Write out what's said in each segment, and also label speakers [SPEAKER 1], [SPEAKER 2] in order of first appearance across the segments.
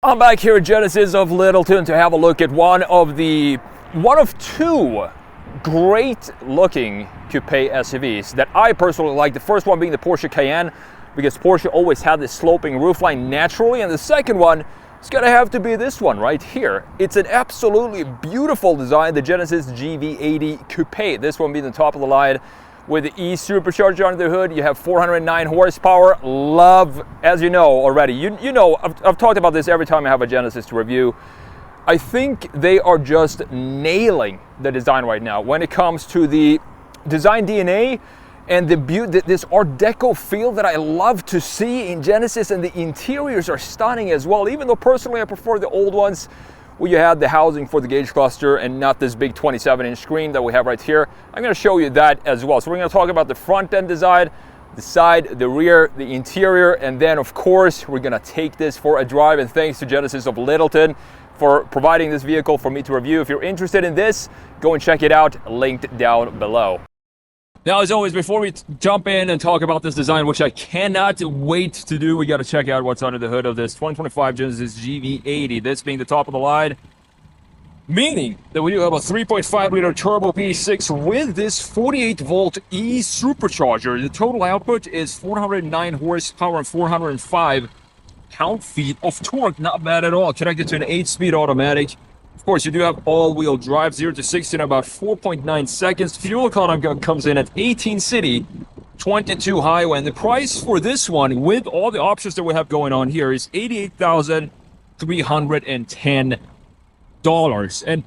[SPEAKER 1] I'm back here at Genesis of Littleton to have a look at one of two great looking coupe SUVs that I personally like. The first one being the Porsche Cayenne, because Porsche always had this sloping roofline naturally, and the second one is gonna have to be this one right here. It's an absolutely beautiful design, the Genesis GV80 Coupe. This one being the top of the line with the E-supercharger under the hood. You have 409 horsepower. Love, as you know already, you know, I've talked about this every time I have a Genesis to review. I think they are just nailing the design right now when it comes to the design DNA and this Art Deco feel that I love to see in Genesis, and the interiors are stunning as well, even though personally I prefer the old ones where you had the housing for the gauge cluster and not this big 27-inch screen that we have right here. I'm going to show you that as well. So we're going to talk about the front end design, the side, the rear, the interior, and then of course we're going to take this for a drive. And thanks to Genesis of Littleton for providing this vehicle for me to review. If you're interested in this, go and check it out, linked down below. Now, as always, before we jump in and talk about this design, which I cannot wait to do, we got to check out what's under the hood of this 2025 Genesis GV80. This being the top of the line, meaning that we do have a 3.5-liter turbo V6 with this 48-volt E-supercharger. The total output is 409 horsepower and 405 pound-feet of torque. Not bad at all. Connected to an 8-speed automatic. Of course, you do have all-wheel drive, 0 to 60 in about 4.9 seconds. Fuel economy comes in at 18 city, 22 highway. And the price for this one, with all the options that we have going on here, is $88,310. And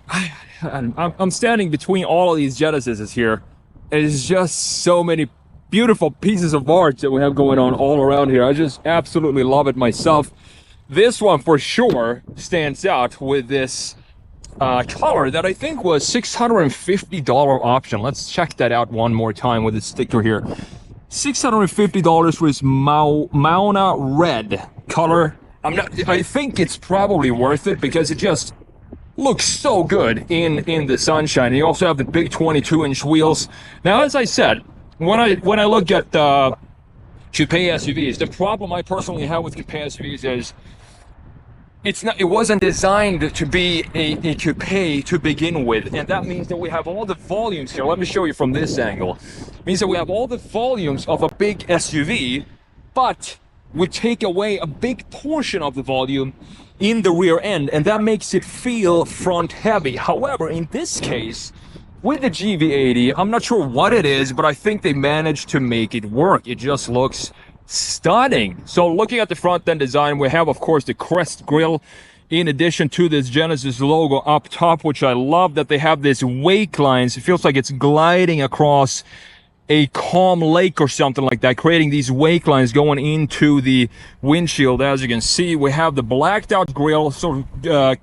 [SPEAKER 1] I'm standing between all of these Genesises here. It's just so many beautiful pieces of art that we have going on all around here. I just absolutely love it myself. This one for sure stands out with this color that I think was $650 option. Let's check that out one more time with the sticker here. $650 for this Mauna red color. I think it's probably worth it because it just looks so good in the sunshine. You also have the big 22-inch wheels. Now, as I said, when I look at coupe SUVs, the problem I personally have with coupe SUVs is it wasn't designed to be a coupe to begin with, and that means that we have all the volumes here. Let me show you from this angle. It means that we have all the volumes of a big SUV, but we take away a big portion of the volume in the rear end, and that makes it feel front heavy. However, in this case, with the GV80, I'm not sure what it is, but I think they managed to make it work. It just looks stunning. So looking at the front end design, we have of course the crest grille in addition to this Genesis logo up top, which I love that they have this wake lines. It feels like it's gliding across a calm lake or something like that, creating these wake lines going into the windshield. As you can see, we have the blacked out grille, sort of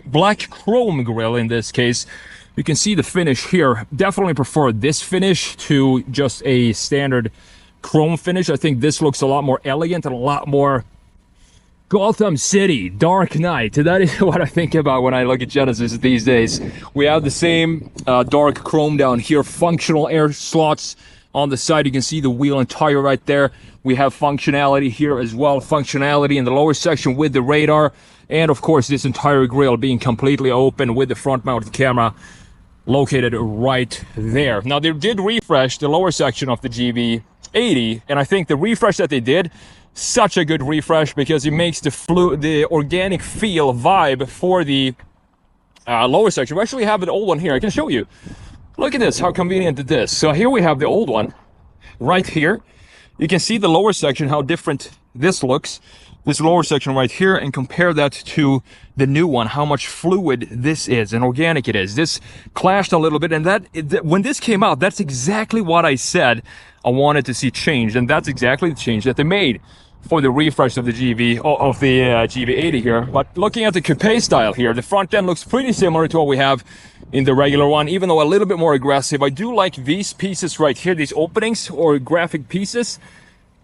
[SPEAKER 1] black chrome grille in this case. You can see the finish here. Definitely prefer this finish to just a standard chrome finish. I think this looks a lot more elegant and a lot more Gotham City, Dark Knight. That is what I think about when I look at Genesis these days. We have the same dark chrome down here, functional air slots on the side. You can see the wheel and tire right there. We have functionality here as well, functionality in the lower section with the radar, and of course this entire grille being completely open with the front mounted camera located right there. Now, they did refresh the lower section of the GV80, and I think the refresh that they did, such a good refresh, because it makes the organic feel vibe for the lower section. We actually have an old one here. I can show you. Look at this, how convenient it is. So here we have the old one right here. You can see the lower section, how different this looks. This lower section right here, and compare that to the new one, how much fluid this is and organic it is. This clashed a little bit, and when this came out, that's exactly what I said I wanted to see changed, and that's exactly the change that they made for the refresh of the GV80 here. But looking at the coupe style here, the front end looks pretty similar to what we have in the regular one, even though a little bit more aggressive. I do like these pieces right here, these openings or graphic pieces,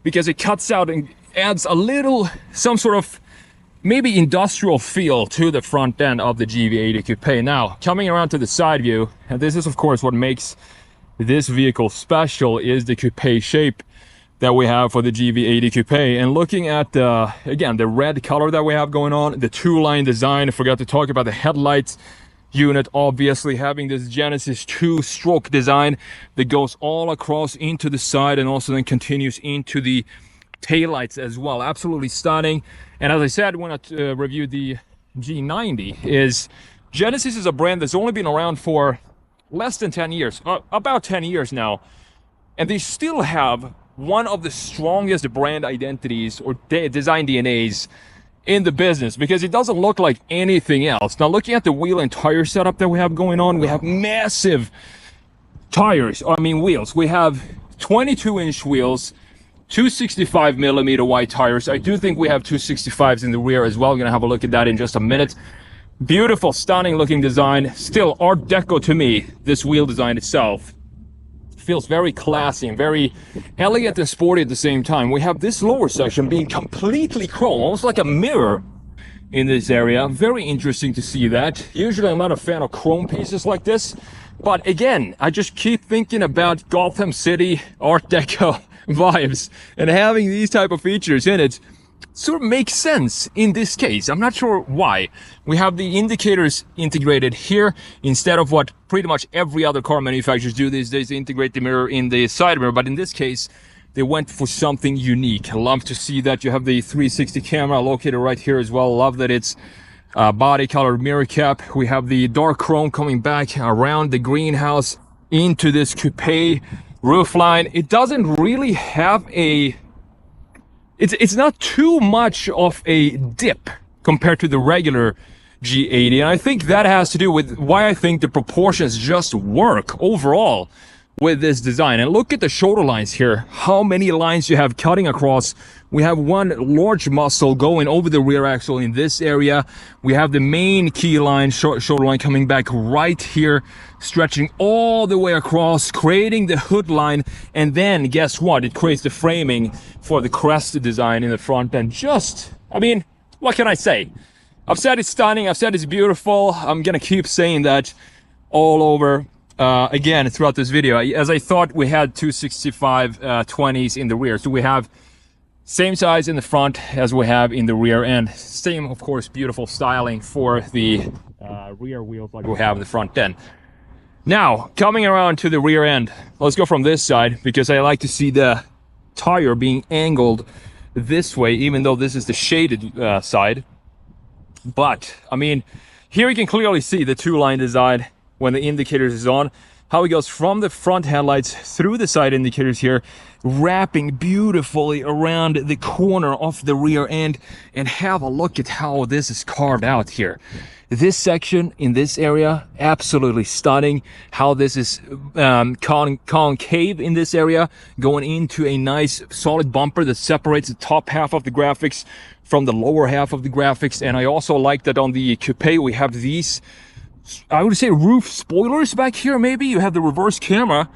[SPEAKER 1] because it cuts out and adds a little, some sort of maybe industrial feel to the front end of the GV80 Coupe. Now, coming around to the side view, and this is of course what makes this vehicle special, is the coupe shape. that we have for the GV80 Coupe. And looking at again, the red color that we have going on, the two-line design. I forgot to talk about the headlights unit, obviously having this Genesis 2-stroke design that goes all across into the side and also then continues into the taillights as well. Absolutely stunning. And as I said when I reviewed the G90, is Genesis is a brand that's only been around for less than 10 years, about 10 years now, and they still have one of the strongest brand identities or design DNAs in the business, because it doesn't look like anything else. Now, looking at the wheel and tire setup that we have going on, we have massive tires, I mean wheels. We have 22-inch wheels, 265mm wide tires. I do think we have 265s in the rear as well. We're gonna have a look at that in just a minute. Beautiful, stunning looking design. Still Art Deco to me, this wheel design itself. Feels very classy and very elegant and sporty at the same time. We have this lower section being completely chrome, almost like a mirror in this area. Very interesting to see that. Usually I'm not a fan of chrome pieces like this, but again, I just keep thinking about Gotham City Art Deco vibes, and having these type of features in it sort of makes sense in this case. I'm not sure why. We have the indicators integrated here instead of what pretty much every other car manufacturers do these days. They integrate the mirror in the side mirror, but in this case they went for something unique. I love to see that. You have the 360 camera located right here as well. Love that it's body colored mirror cap. We have the dark chrome coming back around the greenhouse into this coupe roofline. It doesn't really have a it's not too much of a dip compared to the regular G80, and I think that has to do with why I think the proportions just work overall with this design. And look at the shoulder lines here, how many lines you have cutting across. We have one large muscle going over the rear axle in this area. We have the main key line, shoulder line coming back right here, stretching all the way across, creating the hood line. And then guess what? It creates the framing for the crest design in the front. And just, I mean, what can I say? I've said it's stunning. I've said it's beautiful. I'm gonna keep saying that all over again throughout this video, as I thought we had 265 20s in the rear. So we have same size in the front as we have in the rear, and same, of course, beautiful styling for the rear wheels like we have in the front end. Now, coming around to the rear end, let's go from this side, because I like to see the tire being angled this way, even though this is the shaded side. But, I mean, here you can clearly see the two-line design when the indicators is on, how it goes from the front headlights through the side indicators here, wrapping beautifully around the corner of the rear end. And have a look at how this is carved out here. This section in this area, absolutely stunning. How this is concave in this area, going into a nice solid bumper that separates the top half of the graphics from the lower half of the graphics. And I also like that on the coupe we have these, I would say, roof spoilers back here. Maybe you have the reverse camera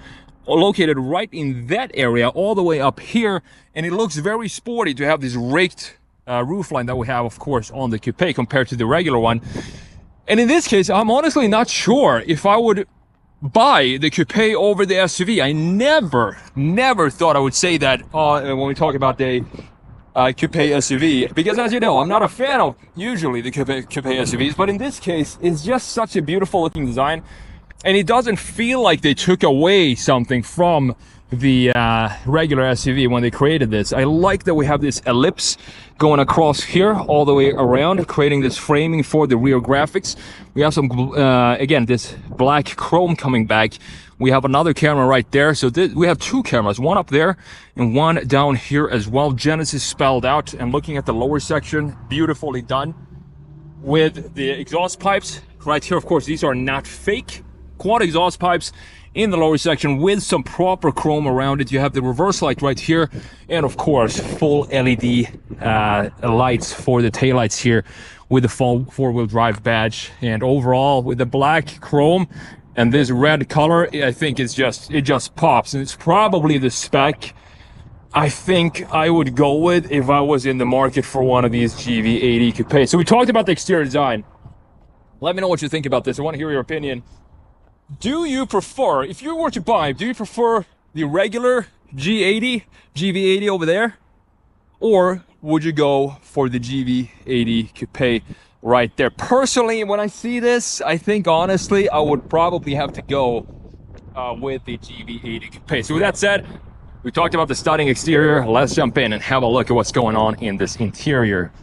[SPEAKER 1] located right in that area all the way up here, and it looks very sporty to have this raked roof line that we have, of course, on the coupe compared to the regular one. And in this case, I'm honestly not sure if I would buy the coupe over the SUV. I never thought I would say that when we talk about the coupe SUV, because as you know, I'm not a fan of usually the coupe SUVs, but in this case it's just such a beautiful looking design, and it doesn't feel like they took away something from the regular SUV when they created this. I like that we have this ellipse going across here all the way around, creating this framing for the rear graphics. We have some again, this black chrome coming back. We have another camera right there, so we have two cameras, one up there and one down here as well. Genesis spelled out. And looking at the lower section, beautifully done with the exhaust pipes right here. Of course, these are not fake quad exhaust pipes in the lower section with some proper chrome around it. You have the reverse light right here, and of course full LED lights for the taillights here with the full four-wheel drive badge. And overall, with the black chrome and this red color, I think it just pops, and it's probably the spec I think I would go with if I was in the market for one of these GV80 coupes. So we talked about the exterior design. Let me know what you think about this. I want to hear your opinion. Do you prefer, if you were to buy, do you prefer the regular G80, GV80 over there? Or would you go for the GV80 Coupe right there? Personally, when I see this, I think honestly, I would probably have to go with the GV80 Coupe. So with that said, we talked about the stunning exterior. Let's jump in and have a look at what's going on in this interior.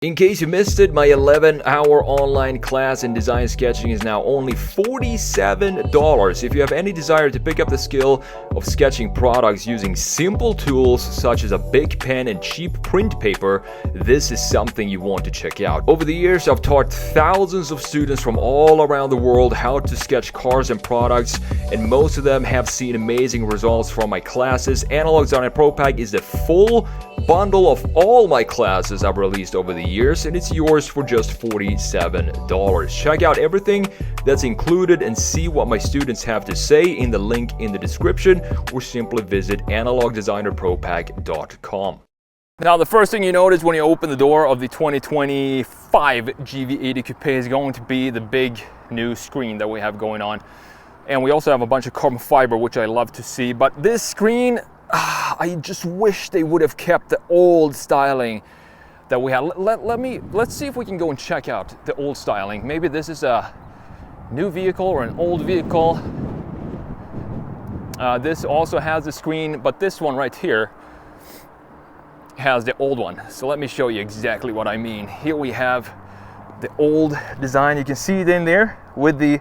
[SPEAKER 1] In case you missed it, my 11-hour online class in design sketching is now only $47. If you have any desire to pick up the skill of sketching products using simple tools such as a big pen and cheap print paper, this is something you want to check out. Over the years, I've taught thousands of students from all around the world how to sketch cars and products, and most of them have seen amazing results from my classes. Analog Designer Pro Pack is the full bundle of all my classes I've released over the years, and it's yours for just $47. Check out everything that's included and see what my students have to say in the link in the description, or simply visit analogdesignerpropack.com. Now, the first thing you notice when you open the door of the 2025 GV80 Coupe is going to be the big new screen that we have going on. And we also have a bunch of carbon fiber, which I love to see. But this screen, I just wish they would have kept the old styling that we had. Let's see if we can go and check out the old styling. Maybe this is a new vehicle or an old vehicle. This also has a screen, but this one right here has the old one. So let me show you exactly what I mean. Here we have the old design. You can see it in there with the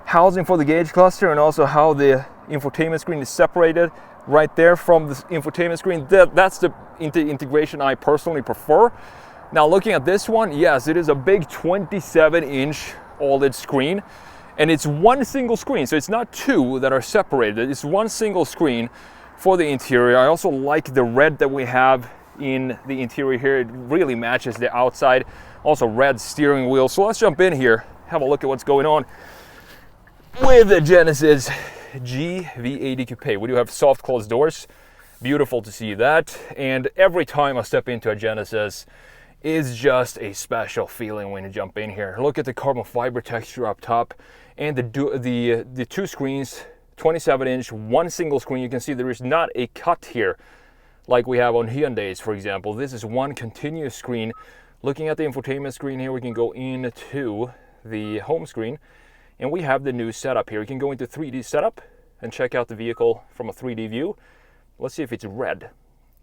[SPEAKER 1] housing for the gauge cluster, and also how the infotainment screen is separated right there from the infotainment screen. That's the integration I personally prefer. Now, looking at this one, yes, it is a big 27-inch OLED screen, and it's one single screen, so it's not two that are separated. It's one single screen for the interior. I also like the red that we have in the interior here. It really matches the outside. Also red steering wheel. So let's jump in here, have a look at what's going on with the Genesis GV80 Coupe. We do have soft closed doors. Beautiful to see that. And every time I step into a Genesis, is just a special feeling when you jump in here. Look at the carbon fiber texture up top, and the two screens, 27-inch, one single screen. You can see there is not a cut here like we have on Hyundai's, for example. This is one continuous screen. Looking at the infotainment screen here, we can go into the home screen, and we have the new setup here. You can go into 3D setup and check out the vehicle from a 3D view. Let's see if it's red.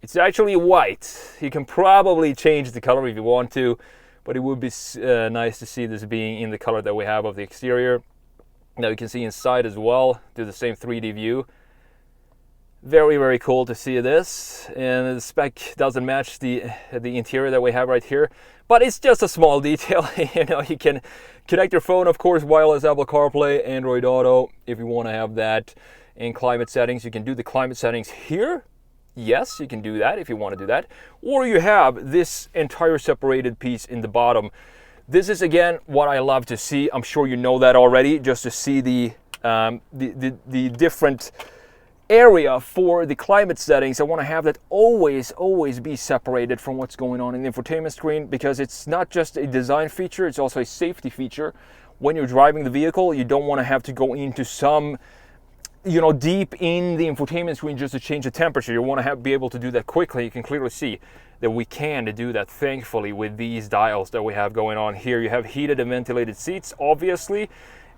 [SPEAKER 1] It's actually white. You can probably change the color if you want to, but it would be nice to see this being in the color that we have of the exterior. Now you can see inside as well, do the same 3D view. Very, very cool to see this. And the spec doesn't match the interior that we have right here, but it's just a small detail. You know, you can connect your phone, of course, wireless Apple CarPlay, Android Auto, if you want to have that. In climate settings, you can do the climate settings here. Yes, you can do that if you want to do that. Or you have this entire separated piece in the bottom. This is, again, what I love to see. I'm sure you know that already, just to see the different area for the climate settings. I want to have that always be separated from what's going on in the infotainment screen, because it's not just a design feature, it's also a safety feature. When you're driving the vehicle, you don't want to have to go into some, you know, deep in the infotainment screen just to change the temperature. You want to be able to do that quickly. You can clearly see that we can do that, thankfully, with these dials that we have going on here. You have heated and ventilated seats, obviously,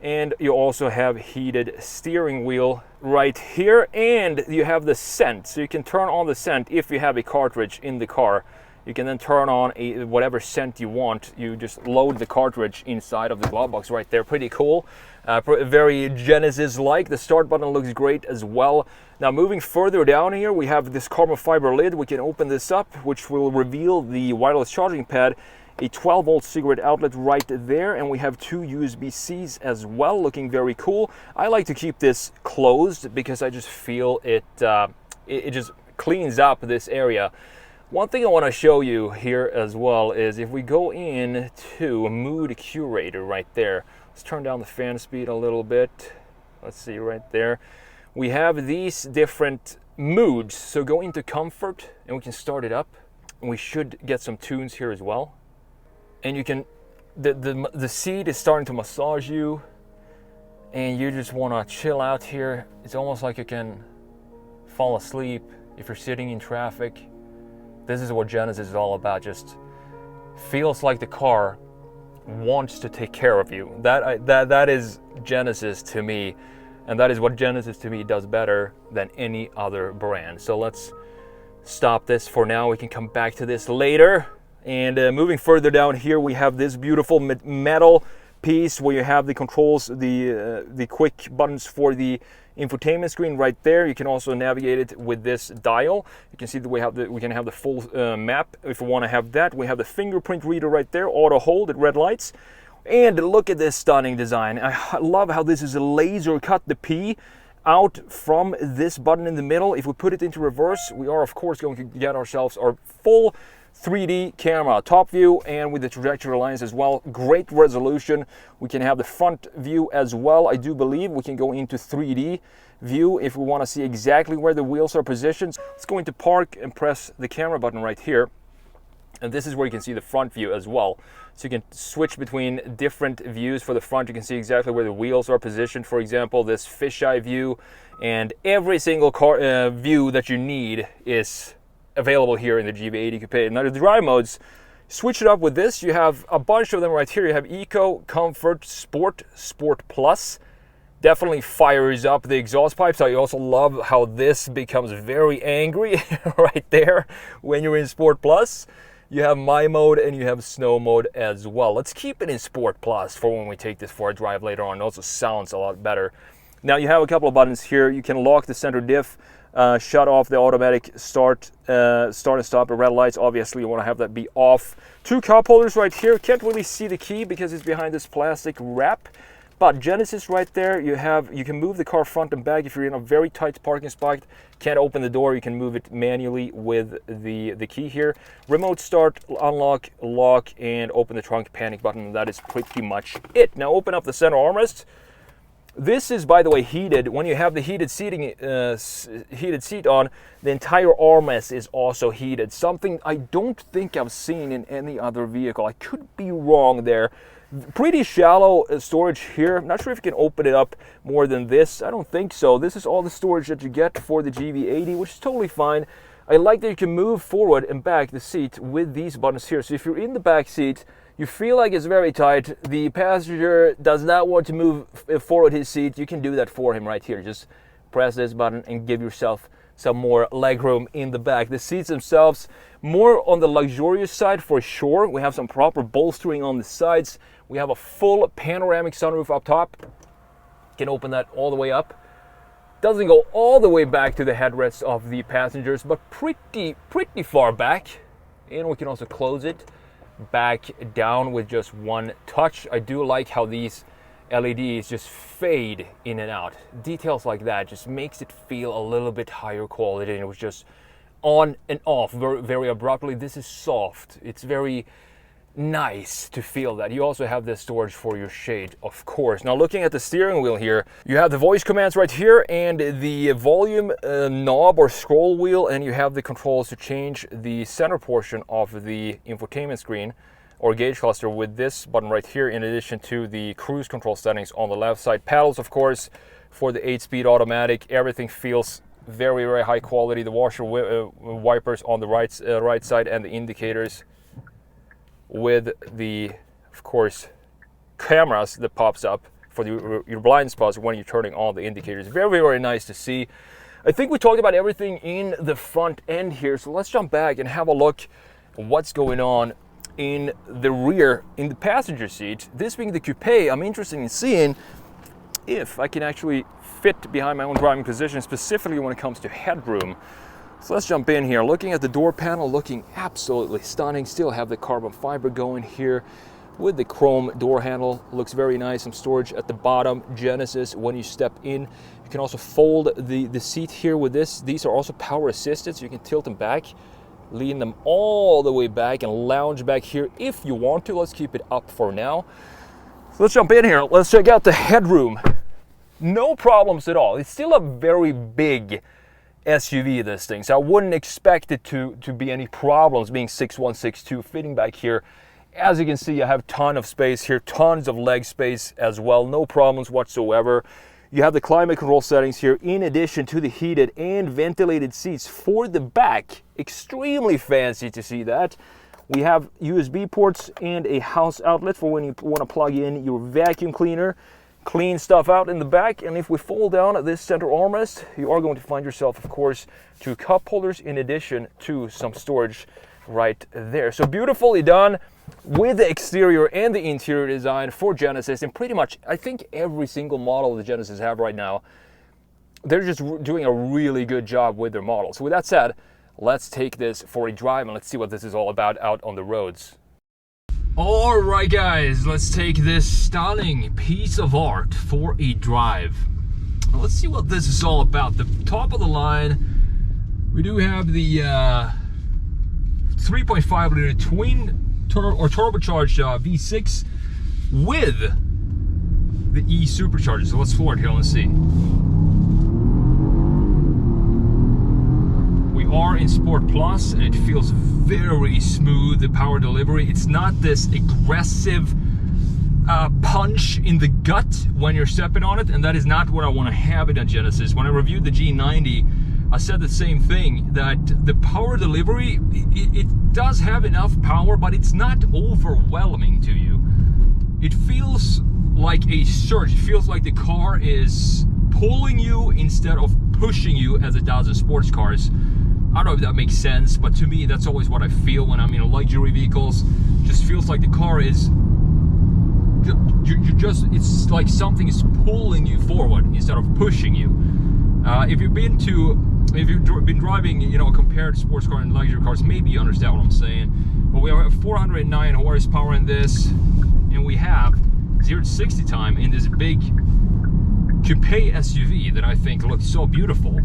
[SPEAKER 1] and you also have heated steering wheel right here, and you have the scent. So you can turn on the scent if you have a cartridge in the car. You can then turn on whatever scent you want. You just load the cartridge inside of the glove box right there. Pretty cool. Very Genesis-like. The start button looks great as well. Now, moving further down here, we have this carbon fiber lid. We can open this up, which will reveal the wireless charging pad, a 12-volt cigarette outlet right there, and we have two USB-Cs as well, looking very cool. I like to keep this closed because I just feel it just cleans up this area. One thing I want to show you here as well is if we go in to mood curator right there. Let's turn down the fan speed a little bit. Let's see right there. We have these different moods. So go into comfort and we can start it up. And we should get some tunes here as well. And you can, the seat is starting to massage you, and you just want to chill out here. It's almost like you can fall asleep, if you're sitting in traffic, this is what Genesis is all about. Just feels like the car wants to take care of you. That is Genesis to me, and that is what Genesis to me does better than any other brand. So let's stop this for now. We can come back to this later. And moving further down here, we have this beautiful metal piece where you have the controls, the quick buttons for the infotainment screen right there. You can also navigate it with this dial. You can see that we can have the full map if we want to have that. We have the fingerprint reader right there, auto hold at red lights. And look at this stunning design. I love how this is a laser cut the P out from this button in the middle. If we put it into reverse, we are of course going to get ourselves our full 3D camera, top view, and with the trajectory lines as well. Great resolution. We can have the front view as well. I do believe we can go into 3D view if we want to see exactly where the wheels are positioned. Let's go into park and press the camera button right here. And this is where you can see the front view as well. So you can switch between different views for the front. You can see exactly where the wheels are positioned. For example, this fisheye view, and every single car view that you need is available here in the GV80 Coupe. Now the drive modes, switch it up with this. You have a bunch of them right here. You have Eco, Comfort, Sport, Sport Plus. Definitely fires up the exhaust pipes. I also love how this becomes very angry right there when you're in Sport Plus. You have My mode and you have Snow mode as well. Let's keep it in Sport Plus for when we take this for a drive later on. It also sounds a lot better. Now you have a couple of buttons here. You can lock the center diff, shut off the automatic start and stop the red lights. Obviously you want to have that be off. Two cup holders right here. Can't really see the key because it's behind this plastic wrap. But Genesis right there, you can move the car front and back if you're in a very tight parking spot. Can't open the door, you can move it manually with the key here. Remote start, unlock, lock, and open the trunk panic button. That is pretty much it. Now open up the center armrest. This is, by the way, heated. When you have the heated seat on, the entire armrest is also heated. Something I don't think I've seen in any other vehicle. I could be wrong there. Pretty shallow storage here. I'm not sure if you can open it up more than this. I don't think so. This is all the storage that you get for the GV80, which is totally fine. I like that you can move forward and back the seat with these buttons here. So if you're in the back seat, you feel like it's very tight, the passenger does not want to move forward his seat, you can do that for him right here. Just press this button and give yourself some more legroom in the back. The seats themselves, more on the luxurious side for sure. We have some proper bolstering on the sides. We have a full panoramic sunroof up top. You can open that all the way up. Doesn't go all the way back to the headrests of the passengers, but pretty far back. And we can also close it back down with just one touch. I do like how these LEDs just fade in and out. Details like that just makes it feel a little bit higher quality, and it was just on and off very abruptly. This is soft. It's very nice to feel that. You also have this storage for your shade, of course. Now looking at the steering wheel here, you have the voice commands right here and the volume knob or scroll wheel, and you have the controls to change the center portion of the infotainment screen or gauge cluster with this button right here, in addition to the cruise control settings on the left side. Paddles, of course, for the 8-speed automatic. Everything feels very high quality. The washer wipers on the right side, and the indicators with the, of course, cameras that pops up for your blind spots when you're turning on the indicators. Very nice to see. I think we talked about everything in the front end here, so let's jump back and have a look at what's going on in the rear, in the passenger seat. This being the coupe, I'm interested in seeing if I can actually fit behind my own driving position, specifically when it comes to headroom. So let's jump in here. Looking at the door panel, looking absolutely stunning. Still have the carbon fiber going here with the chrome door handle. Looks very nice. Some storage at the bottom. Genesis, when you step in, you can also fold the seat here with this. These are also power assisted, so you can tilt them back, lean them all the way back, and lounge back here if you want to. Let's keep it up for now. So let's jump in here. Let's check out the headroom. No problems at all. It's still a very big SUV, this thing, so I wouldn't expect it to be any problems being 6'1", 6'2", fitting back here. As you can see, I have a ton of space here, tons of leg space as well, no problems whatsoever.
[SPEAKER 2] You have the climate control settings here in addition to the heated and ventilated seats for the back. Extremely fancy to see that. We have USB ports and a house outlet for when you want to plug in your vacuum cleaner, clean stuff out in the back. And if we fold down this center armrest, you are going to find yourself, of course, 2 cup holders in addition to some storage right there. So beautifully done with the exterior and the interior design for Genesis, and pretty much I think every single model the Genesis have right now, they're just doing a really good job with their models. So with that said, let's take this for a drive and let's see what this is all about out on the roads. All right guys, let's take this stunning piece of art for a drive. Let's see what this is all about. The top of the line, we do have the 3.5 liter twin turbocharged V6 with the E supercharger. So let's forward here, let's see. We are in Sport Plus and it feels very smooth, the power delivery. It's not this aggressive punch in the gut when you're stepping on it, and that is not what I want to have it on Genesis. When I reviewed the G90, I said the same thing, that the power delivery, it does have enough power, but it's not overwhelming to you. It feels like a surge. It feels like the car is pulling you instead of pushing you as it does in sports cars. I don't know if that makes sense, but to me, that's always what I feel when I'm in luxury vehicles. It just feels like the car is, it's like something is pulling you forward instead of pushing you. If you've been driving, you know, compared to sports car and luxury cars, maybe you understand what I'm saying. But we have 409 horsepower in this, and we have 0 to 60 time in this big coupe SUV that I think looks so beautiful.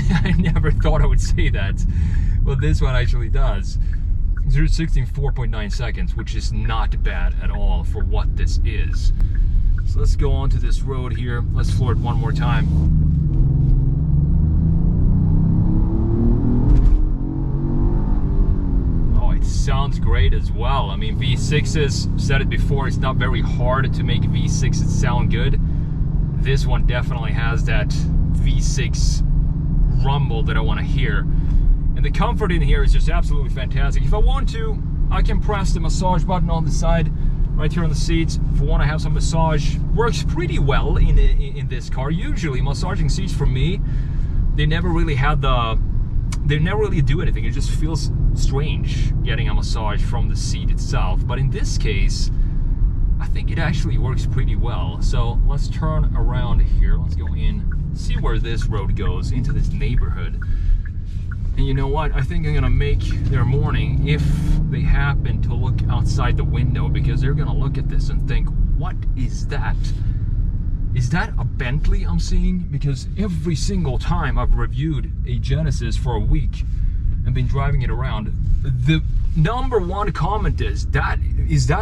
[SPEAKER 2] I never thought I would say that, but this one actually does. 0 to 60 in 4.9 seconds, which is not bad at all for what this is. So let's go on to this road here. Let's floor it one more time. Sounds great as well. I mean, V6s, said it before, it's not very hard to make V6s sound good. This one definitely has that V6 rumble that I want to hear. And the comfort in here is just absolutely fantastic. If I want to, I can press the massage button on the side, right here on the seats. If I want to have some massage, works pretty well in this car. Usually, massaging seats for me, they never really do anything. It just feels strange getting a massage from the seat itself. But in this case, I think it actually works pretty well. So let's turn around here. Let's go in, see where this road goes into this neighborhood. And you know what? I think I'm gonna make their morning if they happen to look outside the window, because they're gonna look at this and think, what is that? Is that a Bentley I'm seeing? Because every single time I've reviewed a Genesis for a week and been driving it around, the #1 comment is that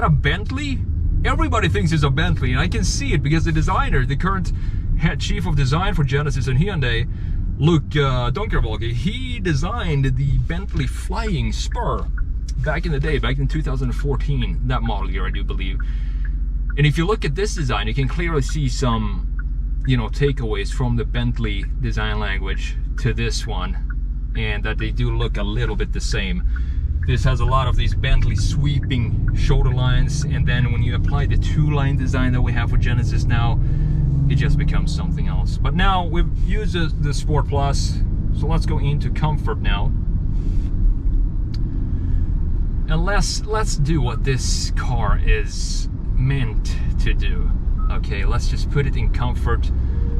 [SPEAKER 2] a Bentley? Everybody thinks it's a Bentley, and I can see it because the designer, the current head chief of design for Genesis and Hyundai, Luke Donkervolke, he designed the Bentley Flying Spur back in the day, back in 2014, that model year I do believe. And if you look at this design, you can clearly see some, you know, takeaways from the Bentley design language to this one, and that they do look a little bit the same. This has a lot of these Bentley sweeping shoulder lines, and then when you apply the 2-line design that we have for Genesis now, it just becomes something else. But now we've used the Sport Plus, so let's go into comfort now. And let's do what this car is meant to do. Okay, let's just put it in comfort,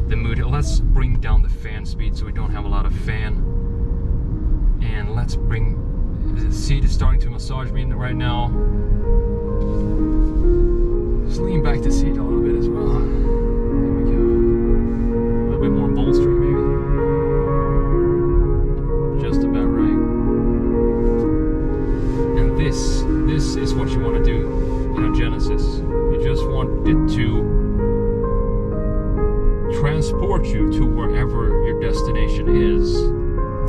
[SPEAKER 2] the mood. Let's bring down the fan speed so we don't have a lot of fan. And let's bring, the seat is starting to massage me right now. Just lean back the seat a little bit as well. There we go. A little bit more bolstering maybe. Just about right. And this is what you want to do in a Genesis. You just want it to transport you to wherever your destination is.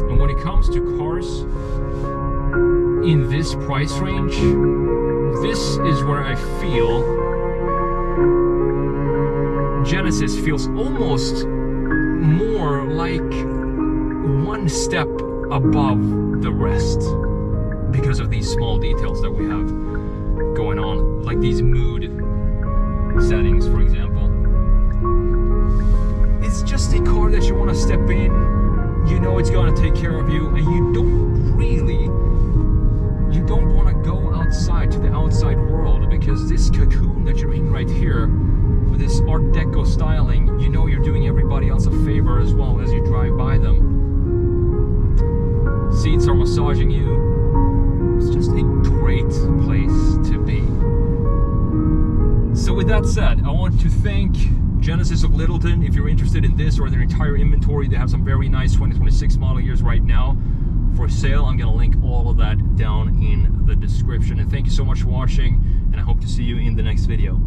[SPEAKER 2] And when it comes to cars in this price range, this is where I feel Genesis Genesis feels almost more like one step above the rest because of these small details that we have going on, like these mood settings, for example. It's just a car that you want to step in, you know it's going to take care of you, and you don't want to go outside to the outside world, because this cocoon that you're in right here with this Art Deco styling, you know you're doing everybody else a favor as well as you drive by them. Seats are massaging you. It's just a great place to be. So with that said, I want to thank Genesis of Littleton. If you're interested in this or their entire inventory, they have some very nice 2026 model years right now for sale. I'm going to link all of that down in the description. And thank you so much for watching, and I hope to see you in the next video.